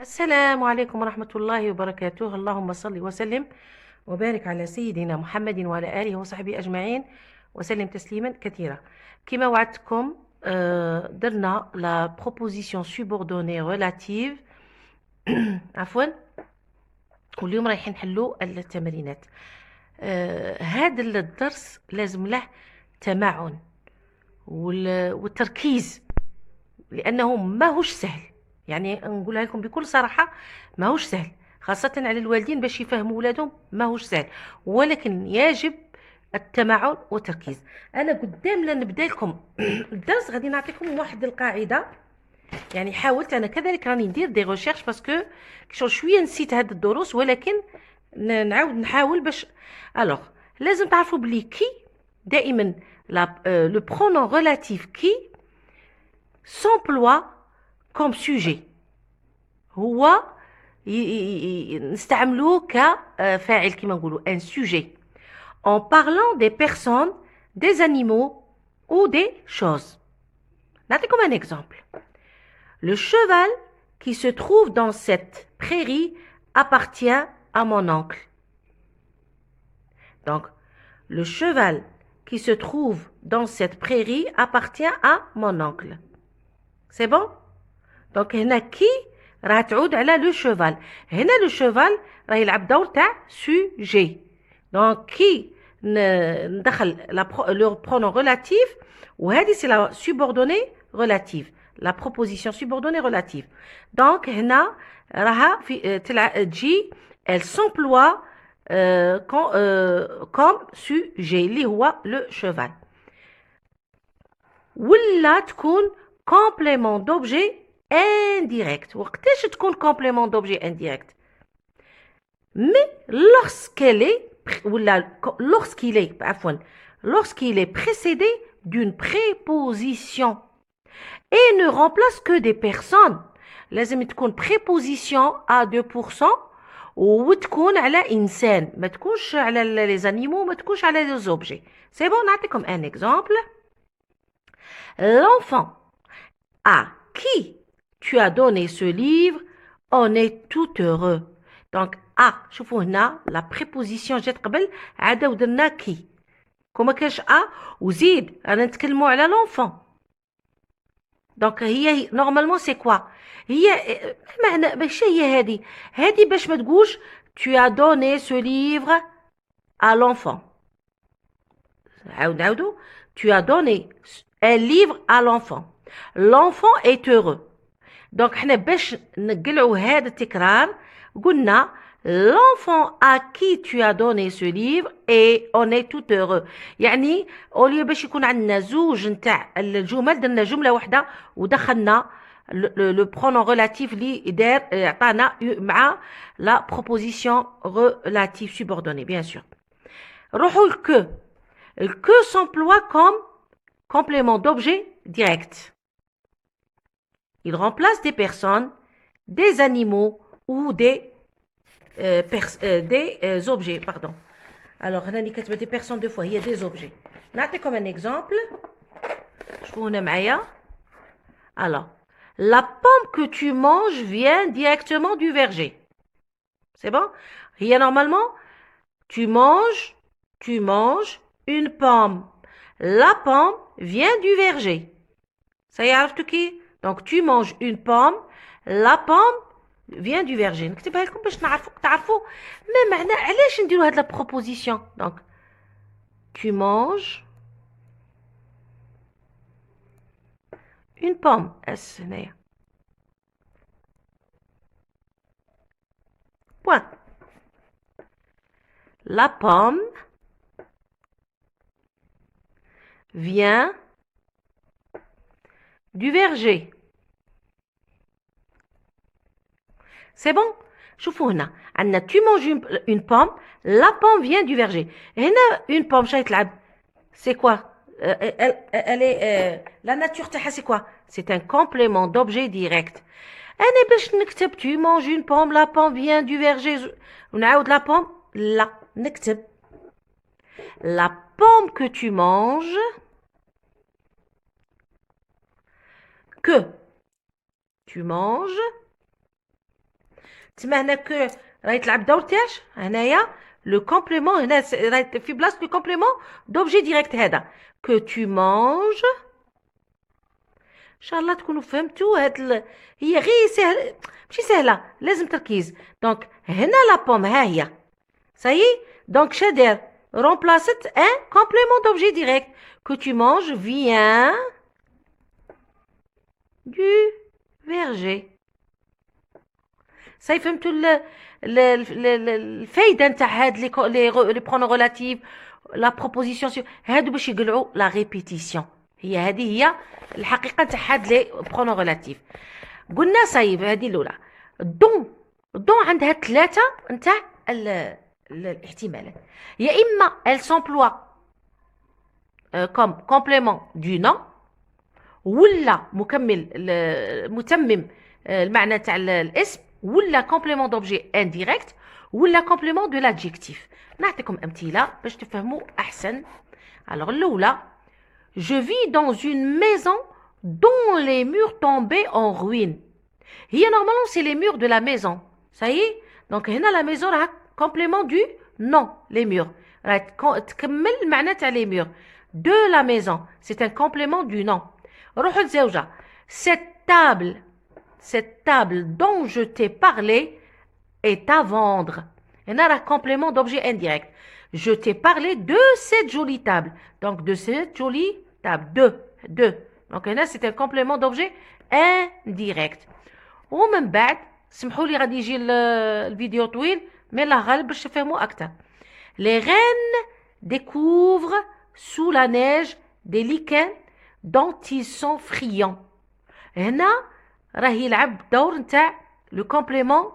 السلام عليكم ورحمة الله وبركاته. اللهم صل وسلم وبارك على سيدنا محمد وعلى آله وصحبه أجمعين وسلم تسليما كثيرا. كما وعدتكم درنا لا بروبوزيسيون سوبوردوني ريلاتيف عفوا، واليوم رايحين نحلوا التمرينات. هذا الدرس لازم له تمعن والتركيز، لأنه ماهوش سهل. يعني نقولها لكم بكل صراحة، ماهوش سهل، خاصة على الوالدين باش يفهموا ولادهم، ماهوش سهل، ولكن يجب التمعن والتركيز. أنا قدام لا نبدا لكم الدرس غادي نعطيكم واحد القاعدة. يعني حاولت أنا كذلك راني ندير دي ريشيرش باسكو شوية نسيت هاد الدروس، ولكن نعاود نحاول باش الوغ لازم تعرفوا بلي كي دائما لو برونون ريلاتيف كي s'emploie comme sujet، هو نستعملوه كفاعل كما نقولوا un sujet en parlant des personnes, des animaux ou des choses. نعطيكم un exemple. Le cheval qui se trouve dans cette prairie appartient à mon oncle. Donc, le cheval qui se trouve dans cette prairie appartient à mon oncle. C'est bon? Donc هنا كي راه تعود على لو شوفال. هنا لو شوفال راه يلعب دور تاع سوجي. دونك كي ندخل لو برونون ريلاتيف، وهذه سي لا سوبوردوني ريلاتيف، لا بروبوزيسيون سوبوردوني ريلاتيف. دونك هنا راها في تجي elle s'emploie comme sujet اللي هو لو شوفال. ولا تكون complément d'objet indirect. وقتاش تكون complément d'objet indirect؟ mais lorsqu'elle est lorsqu'il est précédé d'une préposition et ne remplace que des personnes. لازم تكون préposition à 2% وتكون على إنسان، ما تكونش على les animaux، ما تكونش على les objets. c'est bon. نعطيكم un exemple. L'enfant à qui tu as donné ce livre en est tout heureux. Donc شوفوا هنا لا بريبوزيسيون جات قبل عاد ودرنا كي، كما كاش وزيد رانا نتكلموا على لونفون. دونك هي نورمالمون سي كوا، هي معنى ماشي هي هذه باش ما تقولش tu as donné ce livre à l'enfant. نعاودو tu as donné un livre à l'enfant. L'enfant est heureux. Donc حنا باش نقلعوا هذا التكرار قلنا l'enfant à qui tu as donné ce livre et on est tout heureux. يعني اوليو باش يكون عندنا زوج نتاع الجمل درنا جمله واحده ودخلنا لو برونون ريلاتيف اللي دار عطانا مع لا بروبوزيسيون ريلاتيف سوبوردوني بيان سور. نروحوا الكو. الكو s'emploie comme complément d'objet direct. Il remplace des personnes, des animaux ou des objets. Pardon. Alors, هنا كاتبه des personnes deux fois. Il y a des objets. نعطيكم un exemple. شوفوا هنا معايا. Alors, la pomme que tu manges vient directement du verger. C'est bon? هي normalement tu manges une pomme. La pomme vient du verger. Ça y est, عرفتوا كي؟ Donc tu manges une pomme, la pomme vient du verger. نكتبها لكم باش تعرفوا ما معنى علاش نديروا هاد لا بروبوزيسيون. Donc tu manges une pomme. اس هنايا. Point. La pomme vient du verger. C'est bon? شوفوا هنا عندنا tu manges une pomme, la pomme vient du verger. هنا une pomme شاي تلعب c'est quoi? Elle est la nature تاعها c'est quoi? C'est un complément d'objet direct. أنا باش نكتب tu manges une pomme, la pomme vient du verger ونعاود la pomme لا نكتب la pomme que tu manges que tu manges تسمى هنا كو راهي تلعب دور تاعش هنايا لو كومبليمون هنا راهي في بلاصه لو كومبليمون دوبجي ديريكت هذا كو تو مانج. ان شاء الله تكونوا فهمتوا هي غير سهل ماشي سهله لازم تركيز. دونك هنا لا بوم ها هي صايي دونك شادير remplace un complément d'objet direct que tu manges vient du verger. صاي فهمتوا الفايده نتاع هاد لي برونون ريلاتيف لا بروبوزيسيون هادو باش يقلعوا لا ريبيتيسيون. هذه هي الحقيقه نتاع هاد لي برونون ريلاتيف. قلنا صايب هذه الاولى دون عندها ثلاثه نتاع الاحتمالات. يا اما elle s'emploie comme complément du nom ولا متمم المعنى تاع الاسم ولا complément d'objet indirect ولا complément de l'adjectif. نعطيكم امثله باش تفهموا احسن. alors الاولى je vis dans une maison dont les murs tombaient en ruine. هي normalement c'est les murs de la maison. ça y est donc هنا la maison راها complément du nom les murs راح تكمل المعنى تاع les murs de la maison c'est un complément du nom. روحوا للزوجه cette table dont je t'ai parlé est à vendre. هنا راه complément d'objet indirect. je t'ai parlé de cette jolie table donc de cette jolie table de donc هنا c'est un complément d'objet indirect. ومن بعد سمحوا لي غادي يجي الفيديو طويل مي الله غالب باش تفهموا اكثر. les rennes découvrent sous la neige des lichens dont ils sont friands. هنا راه يلعب دور نتاع لو كومبليمون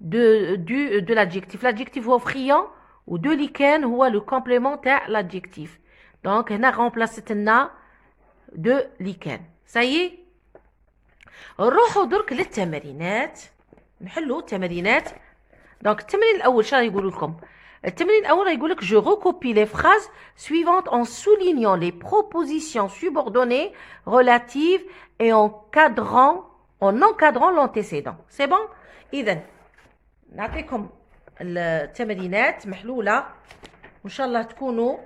de l'adjectif. l'adjectif هو friand و de lichen هو لو كومبليمون تاع l'adjectif. دونك هنا remplacت لنا de lichen. ça y est نروحوا درك للتمارينات نحلوا التمارينات. دونك التمرين الاول شنو يقول لكم؟ التمرين الاول يقول لك je recopie les phrases suivantes en soulignant les propositions subordonnées relatives et en encadrant l'antécédent. c'est bon. اذا نعطيكم التمارينات محلوله وان شاء الله تكونوا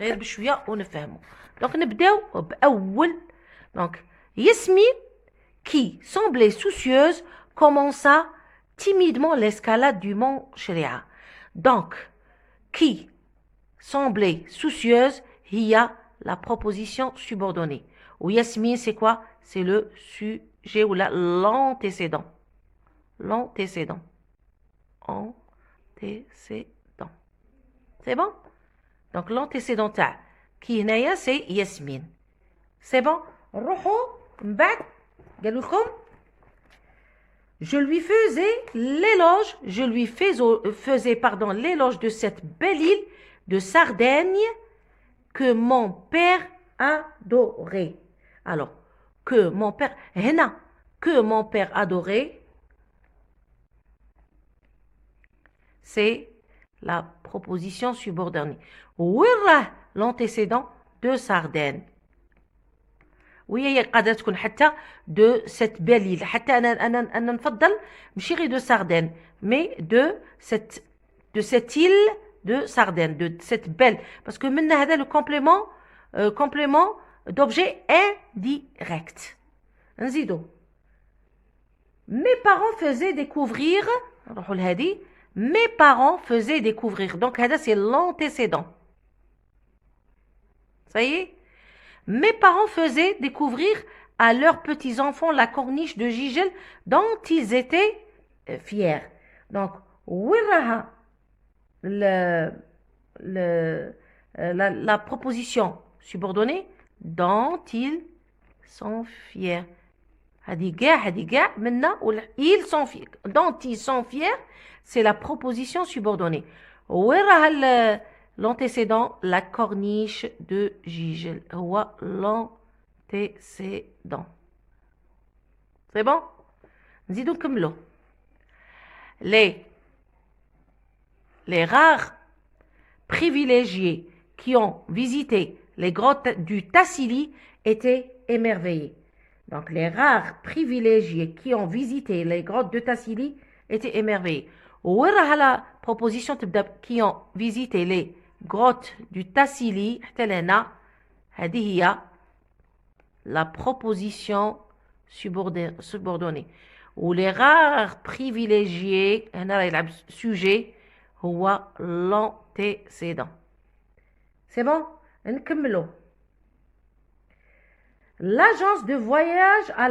غير بشويه ونفهموا. دونك نبداو باول. دونك Yasmine, qui semblait soucieuse, commença timidement l'escalade du mont Shria. Donc, qui semblait soucieuse, il y a la proposition subordonnée. Ou Yasmine, c'est quoi? C'est le sujet ou l'antécédent. L'antécédent. Antécédent. C'est bon? Donc, l'antécédent, qui naya, c'est Yasmine. C'est bon? روحوا من بعد قالوا لكم je lui faisais l'éloge de cette belle île de Sardaigne que mon père adorait. alors que mon père هنا que mon père adorait c'est la proposition subordonnée. وين راه l'antécédent de Sardaigne. وهي قادره تكون حتى دو سيت بيل. حتى انا نفضل ماشي غير دو ساردين مي دو سيت île دو ساردين دو سيت بيل باسكو من هذا لو كومبليمون دوبجي انديريكت. نزيدو mes parents faisaient découvrir نروحوا لهذه mes parents faisaient découvrir. donc هذا c'est l'antécédent. ça y est. Mes parents faisaient découvrir à leurs petits-enfants la corniche de Gigel dont ils étaient fiers. Donc, la proposition subordonnée dont ils sont fiers. Ils sont fiers. Dont ils sont fiers, c'est la proposition subordonnée. L'antécédent, la corniche de Gigel. L'antécédent. C'est bon? نزيدو نكملو. Les rares privilégiés qui ont visité les grottes du Tassili étaient émerveillés. Donc, les rares privilégiés qui ont visité les grottes de Tassili étaient émerveillés. وين راها la proposition تبدأ qui ont visité les grottes du Tassili حتى لهنا هذه هي la proposition subordonnée. Ou les rares privilégiés هنا راه يلعب sujet هو l'antécédent. C'est bon? نكملو. L'agence de voyage à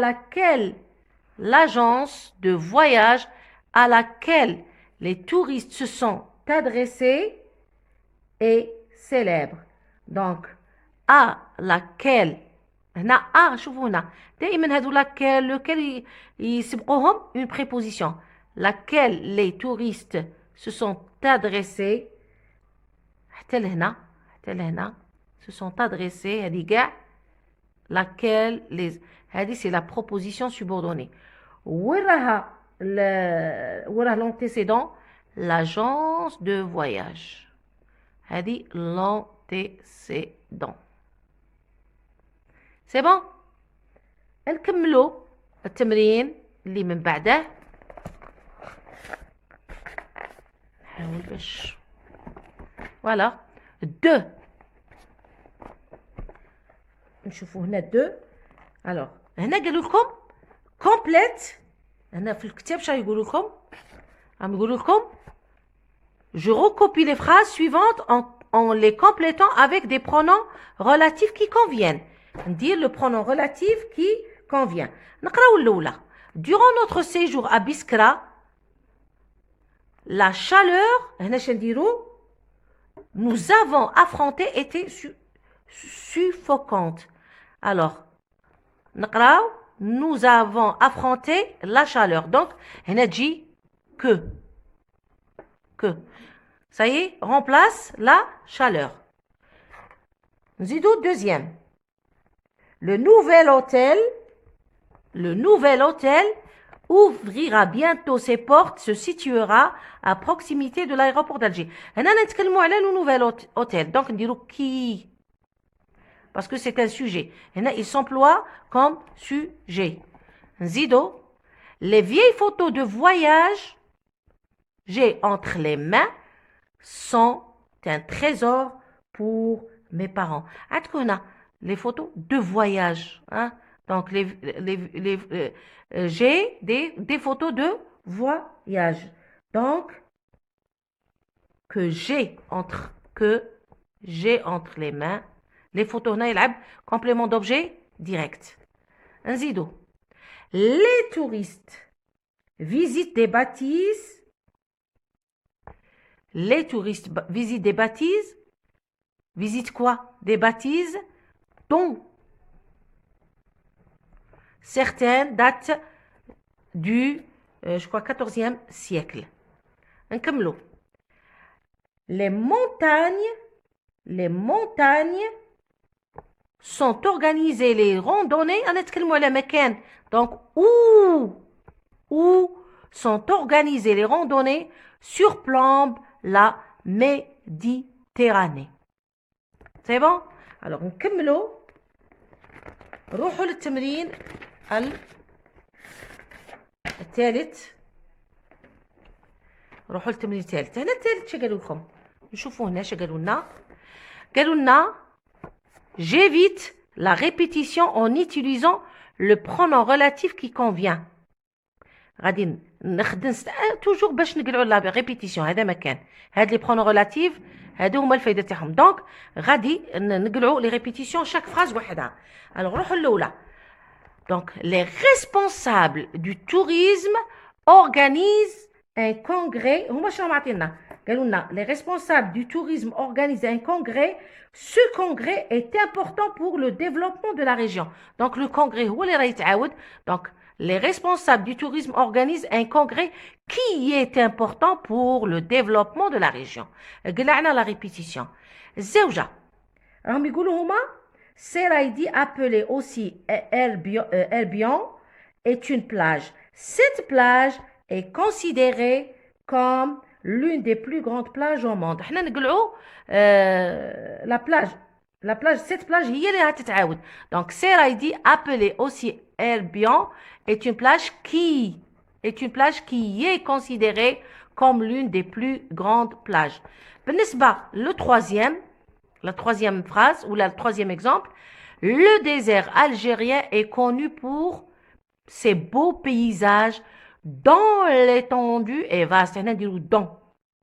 laquelle les touristes se sont adressés est célèbre. Donc, à laquelle هنا شوفوا هنا دائما هذو laquelle lequel يسبقوهم une préposition laquelle les touristes se sont adressés حتى لهنا se sont adressés هذه كاع laquelle les هذه c'est la proposition subordonnée وين راها l'antécédent l'agence de voyage هذه l'antécédent. C'est bon? نكملوا التمرين اللي من بعده. نحاول باش voilà 2 نشوفوا هنا 2 alors هنا قالوا لكم complète هنا في الكتاب شنو يقولوا لكم راهم يقولوا لكم je recopie les phrases suivantes en les complétant avec des pronoms relatifs qui conviennent. Dire le pronom relatif qui convient. نقراو الأولى. Durant notre séjour à Biskra, la chaleur, هنا شنديرو nous avons affronté était suffocante. Alors, نقراو nous avons affronté la chaleur. Donc, هنا تجي que. Ça y est, remplace la chaleur. نزيدو deuxième. Le nouvel hôtel ouvrira bientôt ses portes, se situera à proximité de l'aéroport d'Alger. هنا نتكلموا على le nouvel hôtel. Donc نديرو qui parce que c'est un sujet. هنا il s'emploie comme sujet. نزيدو les vieilles photos de voyage j'ai entre les mains sont un trésor pour mes parents. عندكم هنا les photos de voyage. Hein? Donc, j'ai des photos de voyage. Donc, que j'ai entre les mains. Les photos, on a complément d'objet direct. نزيدو. Les touristes visitent des bâtisses. Les touristes visitent des bâtisses. Visitent quoi? Des bâtisses dont certaines datent du, je crois, 14e siècle. نكملو. Les montagnes sont organisées, les randonnées, نتكلموا على مكان. Donc, où sont organisées les randonnées surplombent la Méditerranée. C'est bon? Alors, نكملوا. روحوا للتمرين الثالث. هنا الثالث شو قالوا لكم؟ نشوفوا هنا شو قالوا لنا. J'évite la répétition en utilisant le pronom relatif qui convient. غادي نخدم توجور باش نقلعوا لا ريبيتيسيون. هذا مكان هاد لي برونون ريلاتيف هادو هما الفايده تاعهم. دونك غادي نقلعوا لي ريبيتيسيون شاك فراز وحدها. الوغ روحوا الاولى. دونك les responsables du tourisme organisent un congrès. هما شنو معطينا؟ قالوا لنا les responsables du tourisme organisent un congrès. Ce congrès est important pour le développement de la région. Donc le congrès هو اللي راه يتعاود. Donc les responsables du tourisme organisent un congrès qui est important pour le développement de la région. قلعنا la répétition. الزوجة راهم يقولوا هما Seraïdi appelée aussi Erbion est une plage. Cette plage est considérée comme l'une des plus grandes plages au monde. احنا نقلعوا la plage cette plage هي اللي راح تتعاود. Donc Seraïdi appelée aussi Herbion est une plage qui est considérée comme l'une des plus grandes plages. بالنسبة la troisième phrase ou le troisième exemple, le désert algérien est connu pour ses beaux paysages dans l'étendue et vaste. هنا نديرو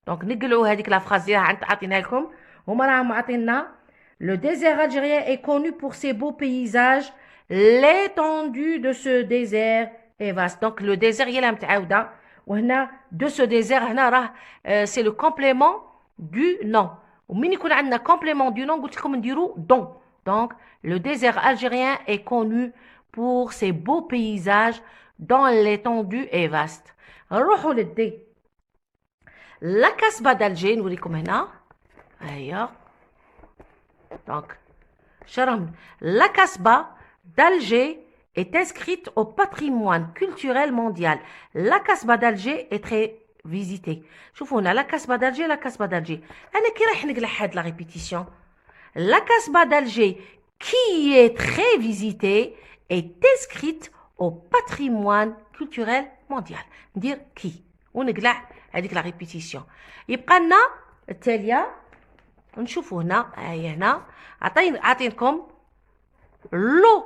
donc نقلعوا هذيك la phrase اللي عطيناها لكم. هما راهم عطينا le désert algérien est connu pour ses beaux paysages. L'étendue de ce désert est vaste. Donc le désert هي اللي متعاودة. وهنا de ce désert هنا راه c'est le complément du nom. ومين يكون عندنا complément du nom قلت لكم نديرو don. Donc le désert algérien est connu pour ses beaux paysages dans l'étendue est vaste. نروحوا للدي. La Casbah d'Alger نوريكم هنا. هيا. Donc شرم. La Casbah d'Alger est inscrite au patrimoine culturel mondial. La Casbah d'Alger est très visitée. شوفوا هنا la Casbah d'Alger, la Casbah d'Alger. أنا كي راح نقلع هاد la répétition. La Casbah d'Alger qui est très visitée est inscrite au patrimoine culturel mondial. ندير qui ونقلع هذيك la répétition. يبقى لنا التالية نشوفوا هنا هنا عطينكم l'eau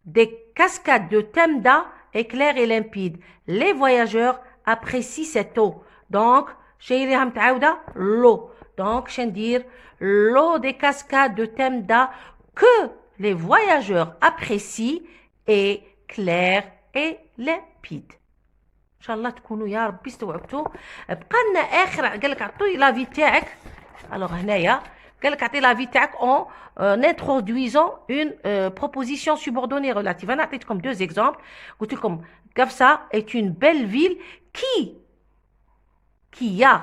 des cascades de Temda est claire et limpide. Les voyageurs apprécient cette eau. Donc شي اللي متعاودة l'eau. Donc شندير l'eau des cascades de Temda que les voyageurs apprécient est claire et limpide. ان شاء الله تكونوا يا ربي استوعبتوا. بقى لنا اخر قال لك عطي لافي تاعك. الوغ هنايا قال لك عطي لافي تاعك en introduisant une proposition subordonnée relative. انا عطيتكم deux exemples. قلت لكم Kafsa est une belle ville qui a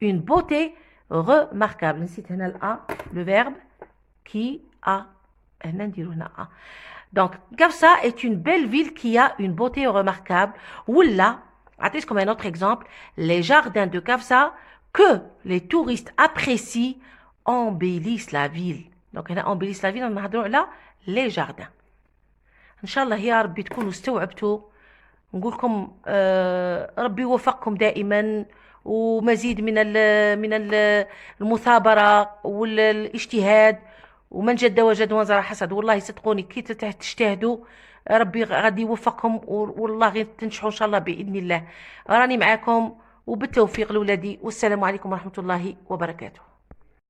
une beauté remarquable. نسيت هنا الأ le verbe qui a هنا نديرو هنا أ. Donc Kafsa est une belle ville qui a une beauté remarquable. ولا عطيتكم un autre exemple. Les jardins de Kafsa que les touristes apprécient embellissent la ville. Donc هنا embellissent la ville نهضروا على les jardins. ان شاء الله يا ربي تكونوا استوعبتوا. نقول لكم ربي يوفقكم دائما ومزيد من المثابره والاجتهاد. ومن جد وجد وزرع حسد. والله صدقوني كي تجتهدوا ربي غادي يوفقكم والله غير تنجحوا ان شاء الله باذن الله. راني معاكم وبالتوفيق لولادي والسلام عليكم ورحمه الله وبركاته.